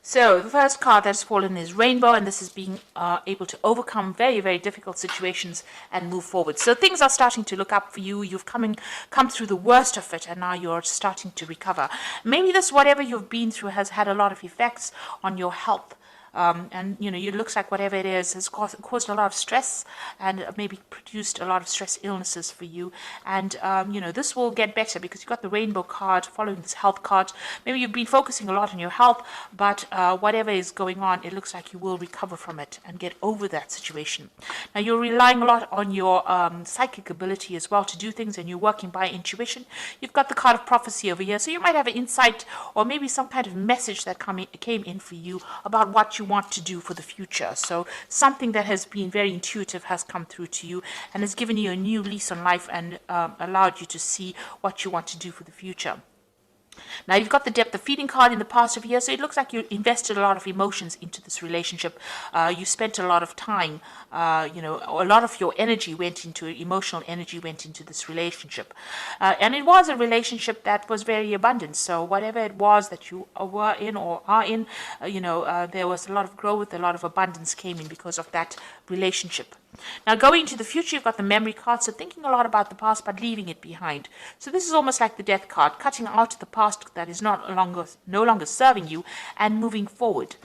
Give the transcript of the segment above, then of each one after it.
So the first card that's fallen is Rainbow, and this is being able to overcome very, very difficult situations and move forward. So things are starting to look up for you. You've come through the worst of it, and now you're starting to recover. Maybe this, whatever you've been through, has had a lot of effects on your health. And it looks like whatever it is has caused a lot of stress and maybe produced a lot of stress illnesses for you. And this will get better because you've got the Rainbow card following this health card. Maybe you've been focusing a lot on your health, but whatever is going on, it looks like you will recover from it and get over that situation. Now you're relying a lot on your psychic ability as well to do things, and you're working by intuition. You've got the card of prophecy over here, so you might have an insight or maybe some kind of message that came in for you about what you want to do for the future. So something that has been very intuitive has come through to you and has given you a new lease on life and allowed you to see what you want to do for the future. Now you've got the depth of feeling card in the past of year, so it looks like you invested a lot of emotions into this relationship. You spent a lot of time, a lot of your energy went into emotional energy went into this relationship, and it was a relationship that was very abundant. So whatever it was that you were in or are in, there was a lot of growth, a lot of abundance came in because of that relationship. Now going to the future, you've got the memory card, so thinking a lot about the past but leaving it behind. So this is almost like the death card, cutting out the past that is no longer serving you and moving forward.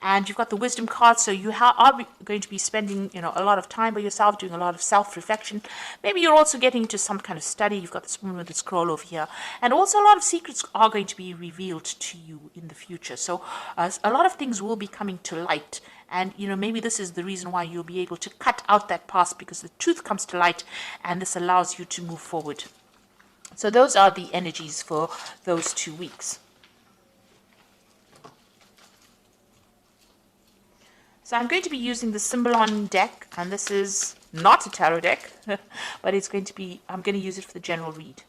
And you've got the wisdom card, so you are going to be spending a lot of time by yourself, doing a lot of self-reflection. Maybe you're also getting into some kind of study. You've got this woman with the scroll over here, and also a lot of secrets are going to be revealed to you in the future. So a lot of things will be coming to light, and maybe this is the reason why you'll be able to cut out that past, because the truth comes to light and this allows you to move forward. So those are the energies for those 2 weeks. So I'm going to be using the Symbolon deck, and this is not a tarot deck, but I'm going to use it for the general read.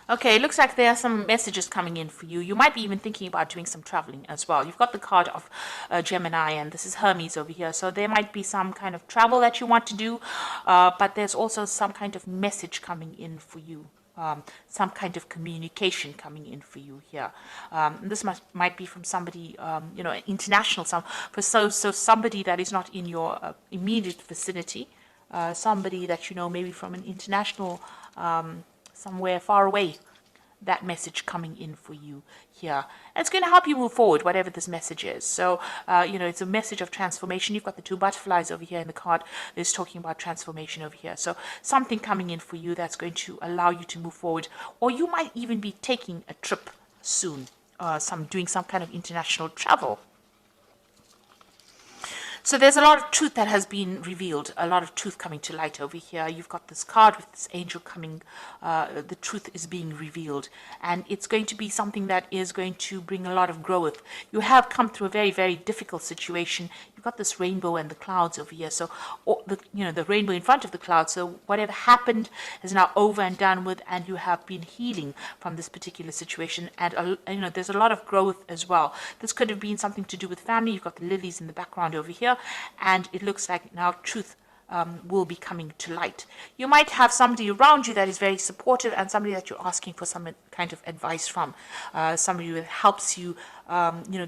Okay, it looks like there are some messages coming in for you. You might be even thinking about doing some traveling as well. You've got the card of Gemini, and this is Hermes over here. So there might be some kind of travel that you want to do, but there's also some kind of message coming in for you. Some kind of communication coming in for you here. This might be from somebody, international, so somebody that is not in your immediate vicinity, somebody that maybe from an international somewhere far away, that message coming in for you here. And it's going to help you move forward, whatever this message is. So, it's a message of transformation. You've got the 2 butterflies over here in the card. It's talking about transformation over here. So something coming in for you that's going to allow you to move forward. Or you might even be taking a trip soon, doing some kind of international travel. So there's a lot of truth that has been revealed, a lot of truth coming to light over here. You've got this card with this angel coming, the truth is being revealed. And it's going to be something that is going to bring a lot of growth. You have come through a very, very difficult situation. You've got this rainbow and the clouds over here. So, the rainbow in front of the clouds. So whatever happened is now over and done with, and you have been healing from this particular situation. And, there's a lot of growth as well. This could have been something to do with family. You've got the lilies in the background over here. And it looks like now truth will be coming to light. You might have somebody around you that is very supportive, and somebody that you're asking for some kind of advice from, somebody that helps you,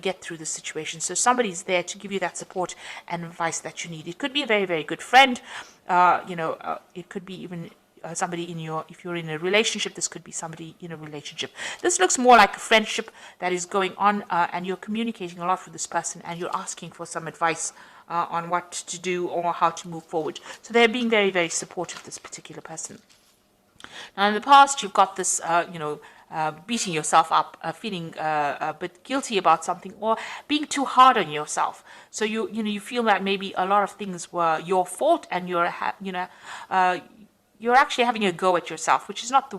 get through the situation. So somebody's there to give you that support and advice that you need. It could be a very, very good friend. It could be even somebody if you're in a relationship, this could be somebody in a relationship. This looks more like a friendship that is going on, and you're communicating a lot with this person, and you're asking for some advice on what to do or how to move forward. So they're being very, very supportive, this particular person. Now in the past, you've got this, beating yourself up, feeling a bit guilty about something, or being too hard on yourself. So you feel that maybe a lot of things were your fault, and you're actually having a go at yourself, which is not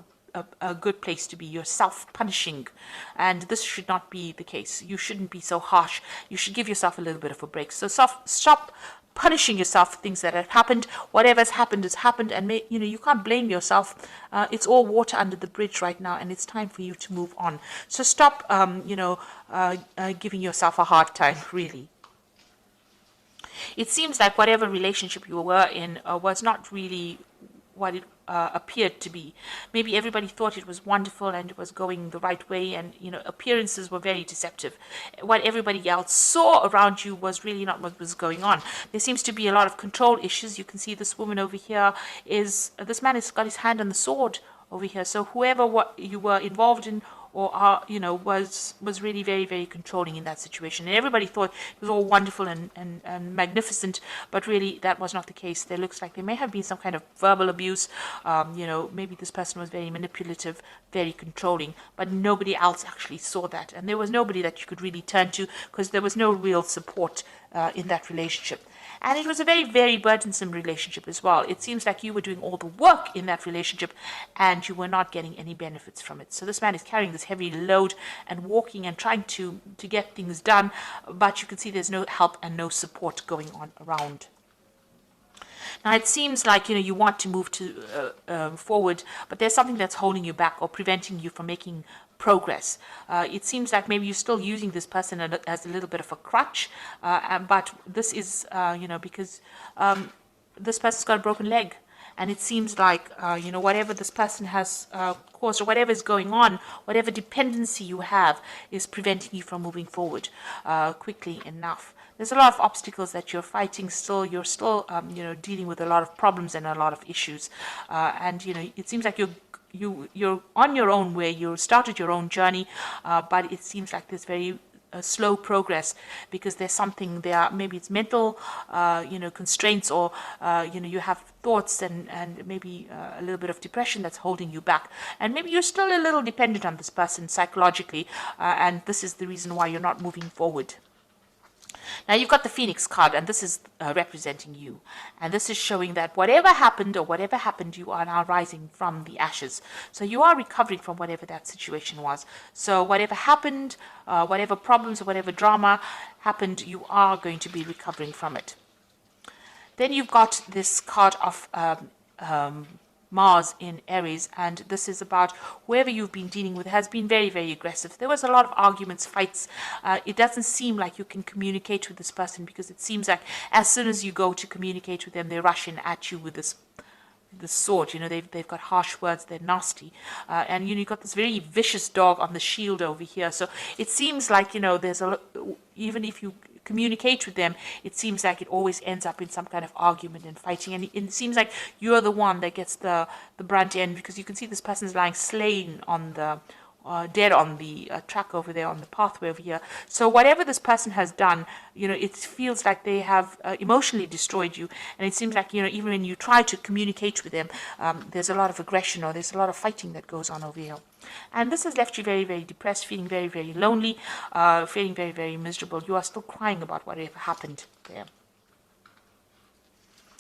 a good place to be. You're self-punishing, and this should not be the case. You shouldn't be so harsh. You should give yourself a little bit of a break. So stop punishing yourself for things that have happened. Whatever's happened has happened, and you can't blame yourself. It's all water under the bridge right now, and it's time for you to move on. So stop, giving yourself a hard time, really. It seems like whatever relationship you were in was not really what it appeared to be. Maybe everybody thought it was wonderful and it was going the right way, and appearances were very deceptive. What everybody else saw around you was really not what was going on. There seems to be a lot of control issues. You can see this woman over here this man has got his hand on the sword over here. So whoever what you were involved in or was really very, very controlling in that situation. And everybody thought it was all wonderful and magnificent, but really that was not the case. There looks like there may have been some kind of verbal abuse. Maybe this person was very manipulative, very controlling, but nobody else actually saw that. And there was nobody that you could really turn to, because there was no real support in that relationship. And it was a very, very burdensome relationship as well. It seems like you were doing all the work in that relationship and you were not getting any benefits from it. So this man is carrying this heavy load and walking and trying to get things done, but you can see there's no help and no support going on around. Now, it seems like, you want to move forward, but there's something that's holding you back or preventing you from making progress. It seems like maybe you're still using this person as a little bit of a crutch, but this is, because this person's got a broken leg. And it seems like, whatever this person has caused or whatever is going on, whatever dependency you have is preventing you from moving forward quickly enough. There's a lot of obstacles that you're fighting still. You're still, dealing with a lot of problems and a lot of issues. And it seems like you're on your own way. You started your own journey, but it seems like there's very slow progress because there's something there. Maybe it's mental, constraints, or you have thoughts and maybe a little bit of depression that's holding you back. And maybe you're still a little dependent on this person psychologically, and this is the reason why you're not moving forward. Now you've got the Phoenix card, and this is representing you. And this is showing that whatever happened, you are now rising from the ashes. So you are recovering from whatever that situation was. So whatever happened, whatever problems or whatever drama happened, you are going to be recovering from it. Then you've got this card of Mars in Aries, and this is about whoever you've been dealing with has been very, very aggressive. There was a lot of arguments, fights. It doesn't seem like you can communicate with this person, because it seems like as soon as you go to communicate with them, they rush in at you with this sword. They've got harsh words, they're nasty, and you've got this very vicious dog on the shield over here. So it seems like there's even if you communicate with them, it seems like it always ends up in some kind of argument and fighting, and it seems like you're the one that gets the brunt end, because you can see this person's lying slain on the dead on the track over there, on the pathway over here. So whatever this person has done, it feels like they have emotionally destroyed you, and it seems like even when you try to communicate with them, there's a lot of aggression or there's a lot of fighting that goes on over here. And this has left you very, very depressed, feeling very, very lonely, feeling very, very miserable. You are still crying about whatever happened there.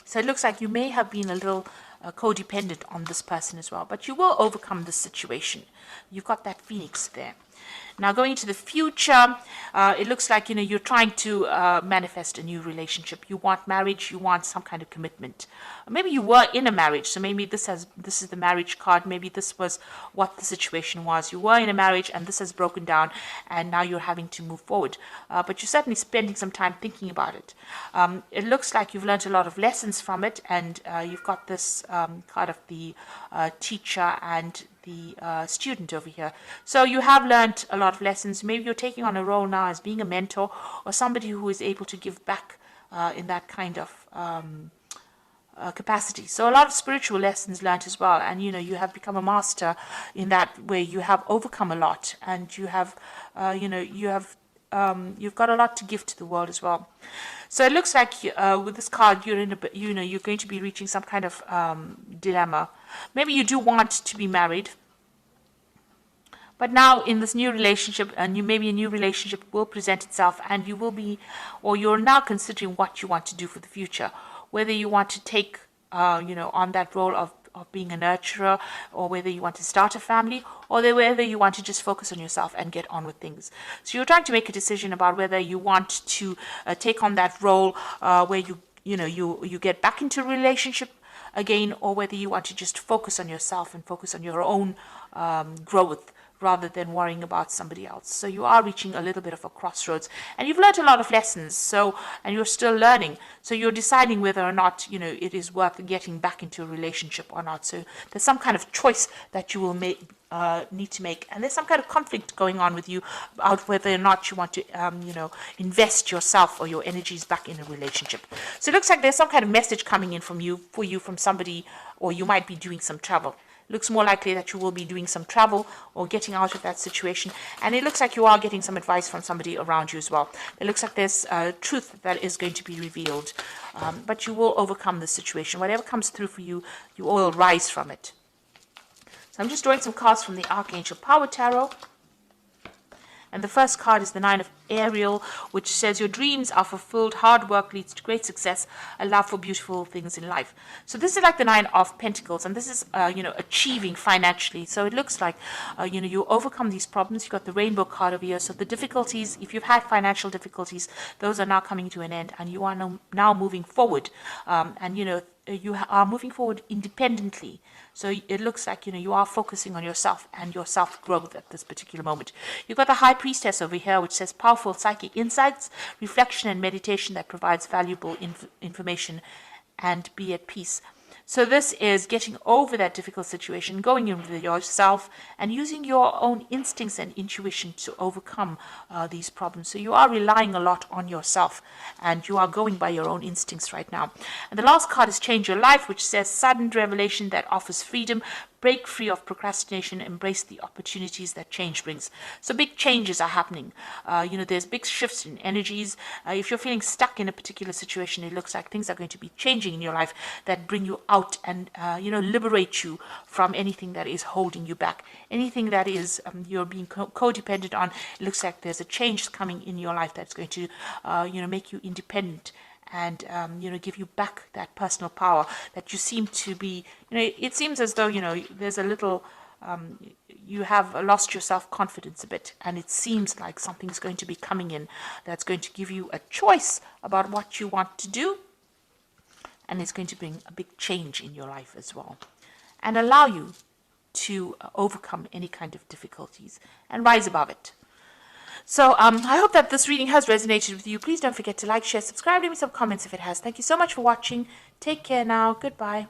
So it looks like you may have been a little codependent on this person as well, but you will overcome this situation. You've got that Phoenix there. Now, going into the future, it looks like you're trying to manifest a new relationship. You want marriage. You want some kind of commitment. Maybe you were in a marriage, so maybe this is the marriage card. Maybe this was what the situation was. You were in a marriage, and this has broken down, and now you're having to move forward. But you're certainly spending some time thinking about it. It looks like you've learned a lot of lessons from it, and you've got this card of the teacher and the student over here. So you have learned a lot of lessons. Maybe you're taking on a role now as being a mentor or somebody who is able to give back in that kind of capacity. So a lot of spiritual lessons learned as well, and you have become a master in that way. You have overcome a lot, and you have you've got a lot to give to the world as well. So it looks like with this card, you're going to be reaching some kind of dilemma. Maybe you do want to be married, but now in this new relationship, maybe a new relationship will present itself, and you will be, or you're now considering what you want to do for the future. Whether you want to take, on that role of being a nurturer, or whether you want to start a family, or whether you want to just focus on yourself and get on with things. So you're trying to make a decision about whether you want to take on that role where you you get back into a relationship again, or whether you want to just focus on yourself and focus on your own growth rather than worrying about somebody else. So you are reaching a little bit of a crossroads, and you've learned a lot of lessons. And you're still learning. So you're deciding whether or not, it is worth getting back into a relationship or not. So there's some kind of choice that you will need to make, and there's some kind of conflict going on with you about whether or not you want to, invest yourself or your energies back in a relationship. So it looks like there's some kind of message coming in for you from somebody, or you might be doing some travel. Looks more likely that you will be doing some travel or getting out of that situation. And it looks like you are getting some advice from somebody around you as well. It looks like there's truth that is going to be revealed. But you will overcome the situation. Whatever comes through for you, you will rise from it. So I'm just drawing some cards from the Archangel Power Tarot. And the first card is the Nine of Ariel, which says your dreams are fulfilled, hard work leads to great success, a love for beautiful things in life. So this is like the Nine of Pentacles, and this is, achieving financially. So it looks like, you overcome these problems. You've got the Rainbow card over here. So the difficulties, if you've had financial difficulties, those are now coming to an end, and you are now moving forward. You are moving forward independently. So it looks like, you are focusing on yourself and your self-growth at this particular moment. You've got the High Priestess over here, which says powerful psychic insights, reflection and meditation that provides valuable information, and be at peace. So this is getting over that difficult situation, going in with yourself and using your own instincts and intuition to overcome these problems. So you are relying a lot on yourself, and you are going by your own instincts right now. And the last card is Change Your Life, which says sudden revelation that offers freedom. Break free of procrastination, embrace the opportunities that change brings. So big changes are happening. There's big shifts in energies. If you're feeling stuck in a particular situation, it looks like things are going to be changing in your life that bring you out and, liberate you from anything that is holding you back. Anything that is you're being codependent on, it looks like there's a change coming in your life that's going to, make you independent, and give you back that personal power that you seem to be. It seems as though there's a little you have lost your self-confidence a bit, and it seems like something's going to be coming in that's going to give you a choice about what you want to do, and it's going to bring a big change in your life as well, and allow you to overcome any kind of difficulties and rise above it. So I hope that this reading has resonated with you. Please don't forget to like, share, subscribe, leave me some comments if it has. Thank you so much for watching. Take care now. Goodbye.